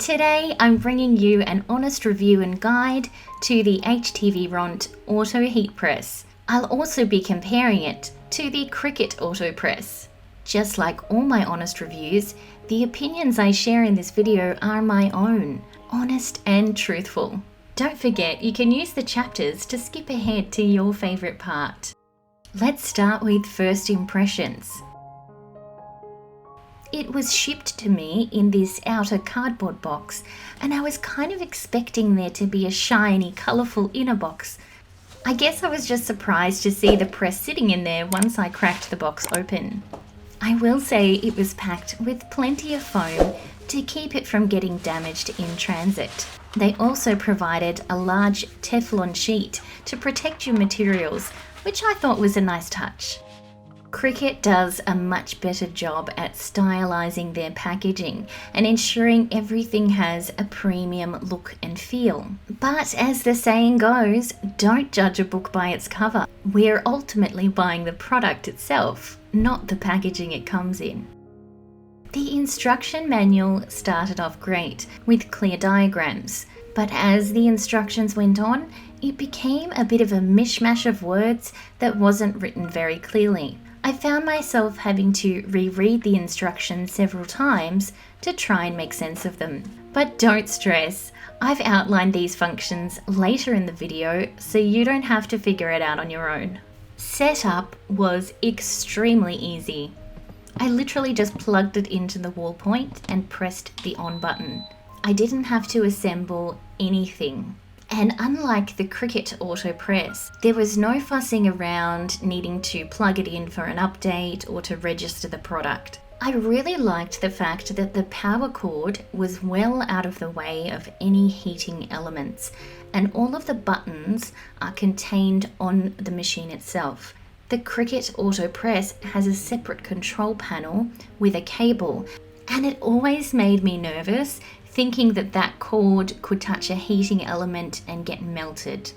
Today I'm bringing you an honest review and guide to the HTV Ront Auto Heat Press. I'll also be comparing it to the Cricut Auto Press. Just like all my honest reviews, the opinions I share in this video are my own, honest and truthful. Don't forget you can use the chapters to skip ahead to your favourite part. Let's start with first impressions. It was shipped to me in this outer cardboard box, and I was kind of expecting there to be a shiny, colourful inner box. I guess I was just surprised to see the press sitting in there once I cracked the box open. I will say it was packed with plenty of foam to keep it from getting damaged in transit. They also provided a large Teflon sheet to protect your materials, which I thought was a nice touch. Cricut does a much better job at stylising their packaging and ensuring everything has a premium look and feel. But as the saying goes, don't judge a book by its cover. We're ultimately buying the product itself, not the packaging it comes in. The instruction manual started off great with clear diagrams, but as the instructions went on, it became a bit of a mishmash of words that wasn't written very clearly. I found myself having to reread the instructions several times to try and make sense of them. But don't stress, I've outlined these functions later in the video so you don't have to figure it out on your own. Setup was extremely easy. I literally just plugged it into the wall point and pressed the on button. I didn't have to assemble anything. And unlike the Cricut Auto Press, there was no fussing around needing to plug it in for an update or to register the product. I really liked the fact that the power cord was well out of the way of any heating elements, and all of the buttons are contained on the machine itself. The Cricut Auto Press has a separate control panel with a cable, and it always made me nervous thinking that that cord could touch a heating element and get melted.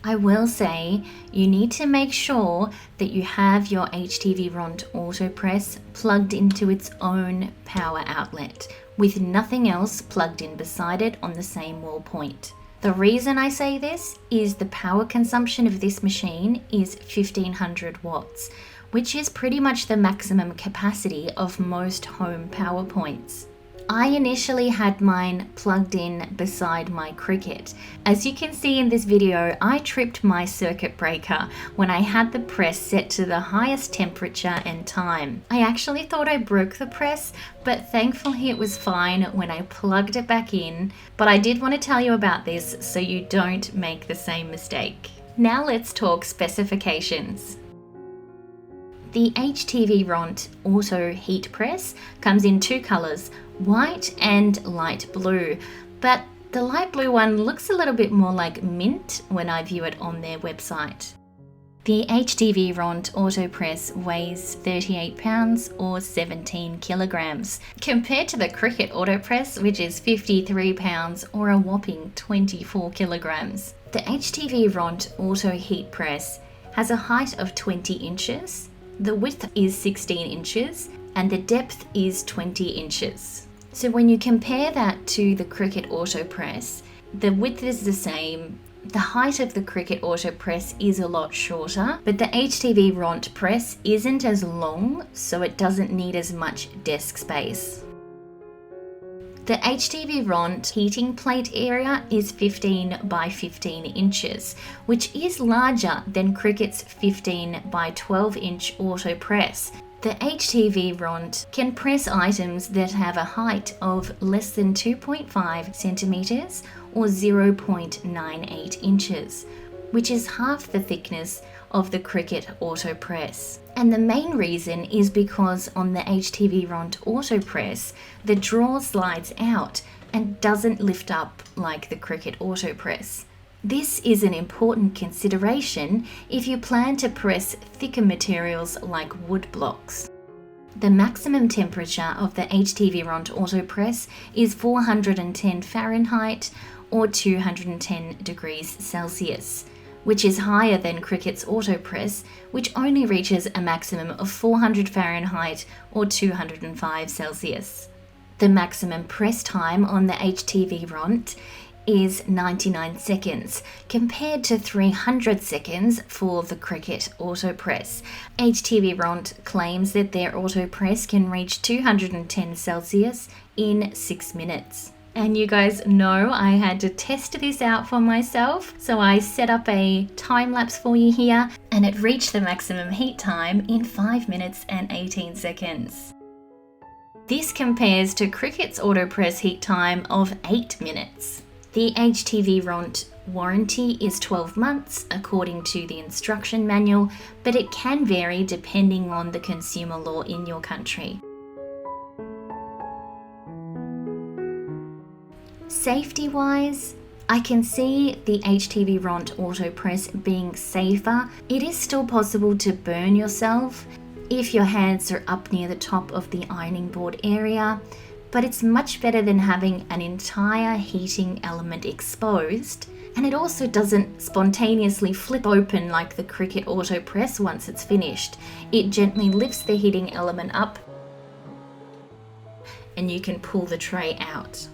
I will say you need to make sure that you have your HTV Ront Auto Press plugged into its own power outlet, with nothing else plugged in beside it on the same wall point. The reason I say this is the power consumption of this machine is 1500 watts, which is pretty much the maximum capacity of most home power points. I initially had mine plugged in beside my Cricut. As you can see in this video, I tripped my circuit breaker when I had the press set to the highest temperature and time. I actually thought I broke the press, but thankfully it was fine when I plugged it back in. But I did want to tell you about this so you don't make the same mistake. Now let's talk specifications. The HTV Ront Auto Heat Press comes in two colours, white and light blue, but the light blue one looks a little bit more like mint when I view it on their website. The HTV Ront Auto Press weighs 38 pounds or 17 kilograms, compared to the Cricut Auto Press, which is 53 pounds or a whopping 24 kilograms. The HTV Ront Auto Heat Press has a height of 20 inches, the width is 16 inches, and the depth is 20 inches. So when you compare that to the Cricut Auto Press, the width is the same, the height of the Cricut Auto Press is a lot shorter, but the HTV Ront Press isn't as long, so it doesn't need as much desk space. The HTV Ront heating plate area is 15 by 15 inches, which is larger than Cricut's 15 by 12 inch auto press. The HTV Ront can press items that have a height of less than 2.5 centimeters or 0.98 inches, which is half the thickness of the Cricut Auto Press. And the main reason is because on the HTV Ront Auto Press, the drawer slides out and doesn't lift up like the Cricut Auto Press. This is an important consideration if you plan to press thicker materials like wood blocks. The maximum temperature of the HTV Ront Auto Press is 410 Fahrenheit or 210 degrees Celsius, which is higher than Cricut's Auto Press, which only reaches a maximum of 400 Fahrenheit or 205 Celsius. The maximum press time on the HTV Ront is 99 seconds, compared to 300 seconds for the Cricut AutoPress. HTV Ront claims that their AutoPress can reach 210 Celsius in 6 minutes. And you guys know I had to test this out for myself, so I set up a time lapse for you here, and it reached the maximum heat time in 5 minutes and 18 seconds. This compares to Cricut's AutoPress heat time of 8 minutes. The HTV Ront warranty is 12 months according to the instruction manual, but it can vary depending on the consumer law in your country. Safety-wise, I can see the HTV Ront AutoPress being safer. It is still possible to burn yourself if your hands are up near the top of the ironing board area, but it's much better than having an entire heating element exposed, and it also doesn't spontaneously flip open like the Cricut AutoPress once it's finished. It gently lifts the heating element up and you can pull the tray out.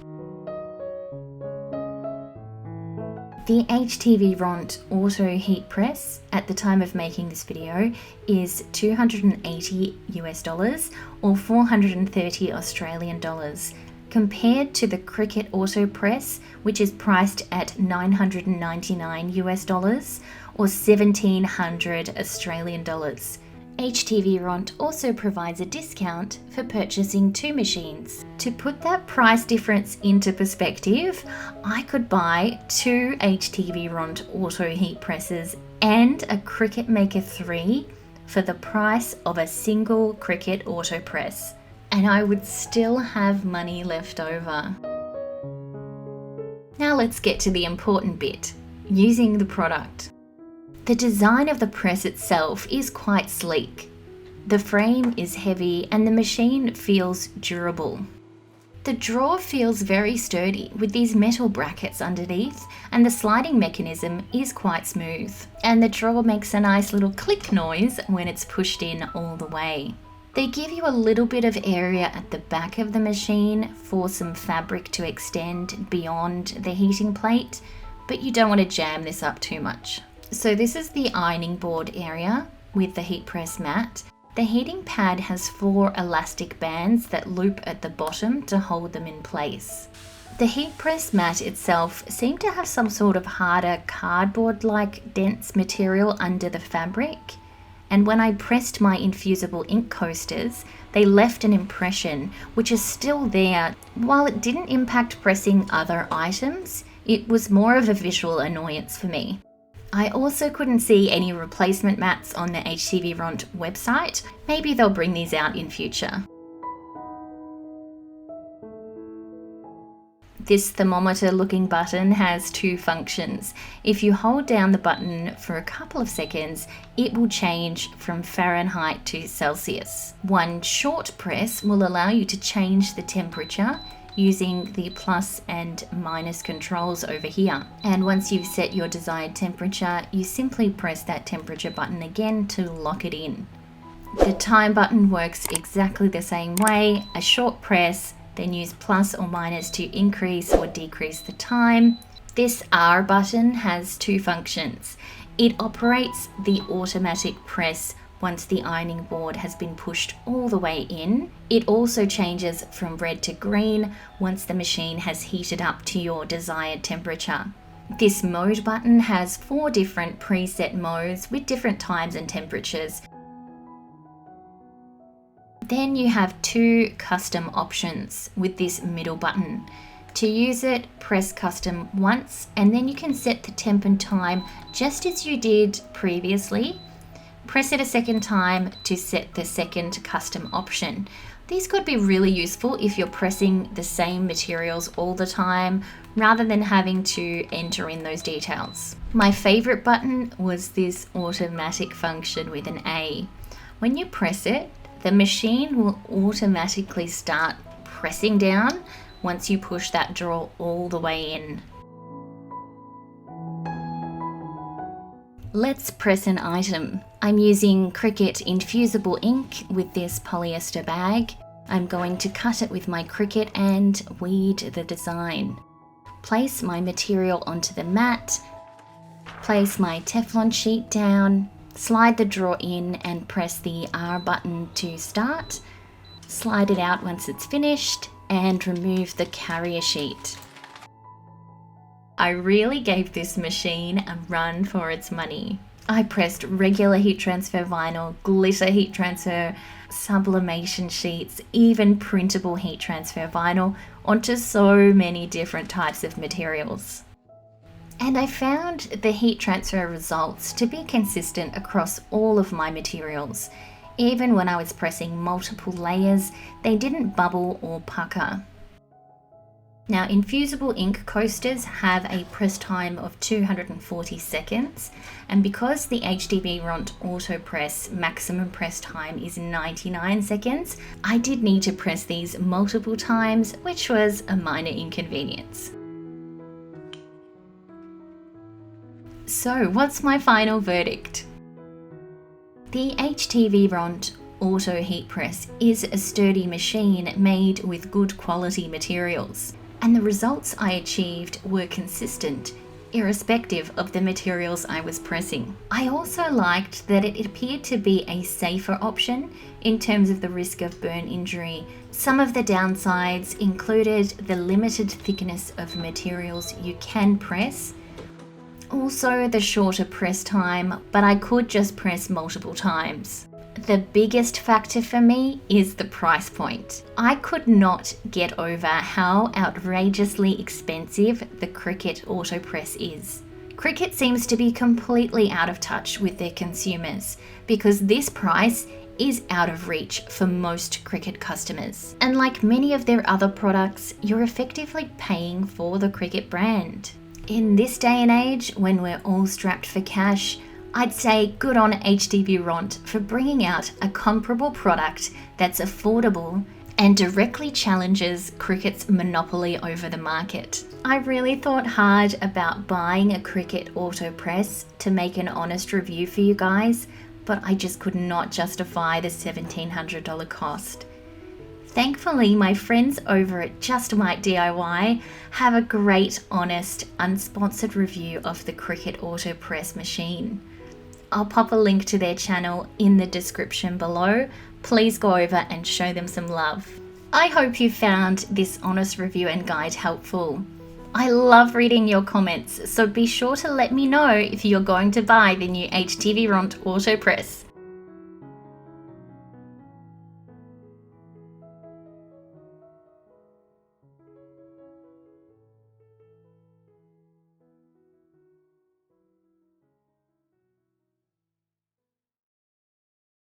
The HTV Ront Auto Heat Press at the time of making this video is $280 US or 430 Australian dollars, compared to the Cricut AutoPress, which is priced at $999 US or 1,700 Australian dollars. HTV Ront also provides a discount for purchasing 2 machines. To put that price difference into perspective, I could buy 2 HTV Ront Auto Heat Presses and a Cricut Maker 3 for the price of a single Cricut AutoPress, and I would still have money left over. Now let's get to the important bit, using the product. The design of the press itself is quite sleek. The frame is heavy and the machine feels durable. The drawer feels very sturdy with these metal brackets underneath, and the sliding mechanism is quite smooth. And the drawer makes a nice little click noise when it's pushed in all the way. They give you a little bit of area at the back of the machine for some fabric to extend beyond the heating plate, but you don't want to jam this up too much. So this is the ironing board area with the heat press mat. The heating pad has 4 elastic bands that loop at the bottom to hold them in place. The heat press mat itself seemed to have some sort of harder cardboard-like dense material under the fabric, and when I pressed my infusible ink coasters, they left an impression which is still there. While it didn't impact pressing other items, it was more of a visual annoyance for me. I also couldn't see any replacement mats on the HTV Ront website. Maybe they'll bring these out in future. This thermometer looking button has 2 functions. If you hold down the button for a couple of seconds, it will change from Fahrenheit to Celsius. One short press will allow you to change the temperature using the plus and minus controls over here. And once you've set your desired temperature, you simply press that temperature button again to lock it in. The time button works exactly the same way. A short press, then use plus or minus to increase or decrease the time. This R button has 2 functions. It operates the automatic press once the ironing board has been pushed all the way in. It also changes from red to green once the machine has heated up to your desired temperature. This mode button has 4 different preset modes with different times and temperatures. Then you have 2 custom options with this middle button. To use it, press custom once, and then you can set the temp and time just as you did previously. Press it a second time to set the second custom option. These could be really useful if you're pressing the same materials all the time rather than having to enter in those details. My favorite button was this automatic function with an A. When you press it, the machine will automatically start pressing down once you push that drawer all the way in. Let's press an item. I'm using Cricut infusible ink with this polyester bag. I'm going to cut it with my Cricut and weed the design. Place my material onto the mat, place my Teflon sheet down, slide the drawer in and press the R button to start, slide it out once it's finished, and remove the carrier sheet. I really gave this machine a run for its money. I pressed regular heat transfer vinyl, glitter heat transfer, sublimation sheets, even printable heat transfer vinyl onto so many different types of materials. And I found the heat transfer results to be consistent across all of my materials. Even when I was pressing multiple layers, they didn't bubble or pucker. Now, infusible ink coasters have a press time of 240 seconds, and because the HDB RONT AutoPress maximum press time is 99 seconds, I did need to press these multiple times, which was a minor inconvenience. So, what's my final verdict? The HTV RONT Auto Heat Press is a sturdy machine made with good quality materials, and the results I achieved were consistent, irrespective of the materials I was pressing. I also liked that it appeared to be a safer option in terms of the risk of burn injury. Some of the downsides included the limited thickness of materials you can press, also the shorter press time, but I could just press multiple times. The biggest factor for me is the price point. I could not get over how outrageously expensive the Cricut AutoPress is. Cricut seems to be completely out of touch with their consumers because this price is out of reach for most Cricut customers. And like many of their other products, you're effectively paying for the Cricut brand. In this day and age, when we're all strapped for cash, I'd say good on HDB RONT for bringing out a comparable product that's affordable and directly challenges Cricut's monopoly over the market. I really thought hard about buying a Cricut AutoPress to make an honest review for you guys, but I just could not justify the $1,700 cost. Thankfully, my friends over at Just Might DIY have a great, honest, unsponsored review of the Cricut AutoPress machine. I'll pop a link to their channel in the description below. Please go over and show them some love. I hope you found this honest review and guide helpful. I love reading your comments, so be sure to let me know if you're going to buy the new HTV RONT AutoPress.